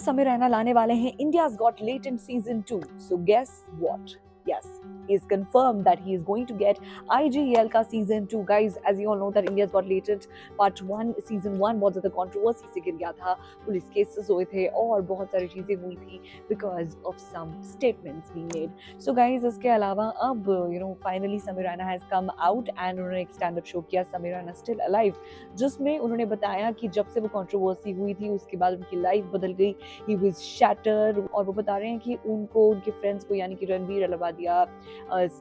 समीर रैना लाने वाले हैं India's got latent season 2. So guess what? Yes, he is confirmed that he is going to get IGL का season 2. Guys, as you all know that India's got latent part 1 season 1 बहुत ज़्यादा controversy से गिर गया था, police cases हुए थे और बहुत सारी चीज़ें हुई थी because of some statements being made. So guys, इसके अलावा अब finally Sameer Raina has come out and उन्होंने एक stand up show किया समीर रैना Still Alive, जिसमें उन्होंने बताया कि जब से वो controversy हुई थी उसके बाद उनकी लाइफ बदल गई. He was shattered और वो बता रहे हैं कि उनको उनके फ्रेंड्स को यानी कि Ranveer Allahbadia,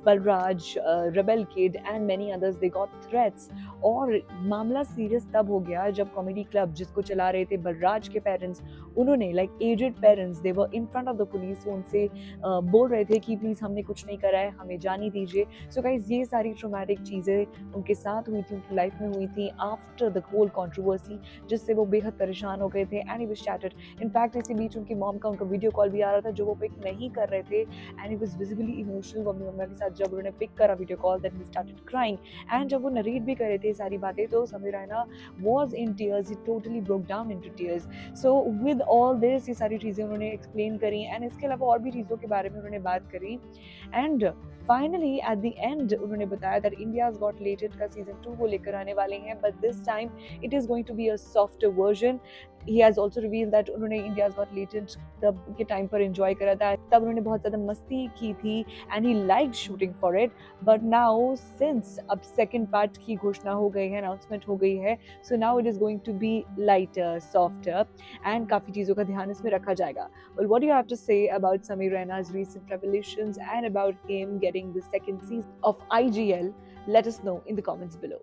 Balraj, rebel kid and many others they got threats. और मामला सीरियस तब हो गया जब कॉमेडी क्लब जिसको चला रहे थे बलराज के पेरेंट्स, उन्होंने like aged parents, they were in front of the police, उनसे बोल रहे थे कि प्लीज़ हमने कुछ नहीं करा है, हमें जाने दीजिए. सो गाइस, ये सारी ट्रॉमेटिक चीज़ें उनके साथ हुई थी, उनकी लाइफ में हुई थी आफ्टर द होल कंट्रोवर्सी, जिससे वो बेहद परेशान हो गए थे and he was shattered. In fact इसी बीच उनकी मॉम का उनका वीडियो कॉल भी आ रहा था जो वो पिक नहीं कर रहे थे and he was visibly emotional. वो अपनी मम्मा के साथ जब उन्होंने पिक करा video call, then he started crying. And जब वो नरेट भी कर रहे थे सारी बातें तो Sameer Raina was in tears, he totally broke down into tears. So with all this, ये सारी चीज़ें उन्होंने एक्सप्लेन करी एंड इसके अलावा और भी चीज़ों के बारे में उन्होंने बात करी. And finally at the end उन्होंने बताया दैट इंडियाज गॉट लेटेंट का सीजन 2 वो लेकर आने वाले हैं, but this time it is going to be a softer version. He has also revealed that उन्होंने इंडियाज गॉट लेटेंट तब के टाइम पर एंजॉय करा था, तब उन्होंने बहुत ज़्यादा मस्ती की थी and he like shooting for it. But now since अब सेकेंड पार्ट की घोषणा हो गई है, अनाउंसमेंट हो गई है, so now it is going to be lighter, softer and काफ़ी चीज़ों का ध्यान इसमें रखा जाएगा. Well, what do you have to say about Sameer Raina's recent revelations and about him getting the second season of IGL? Let us know in the comments below.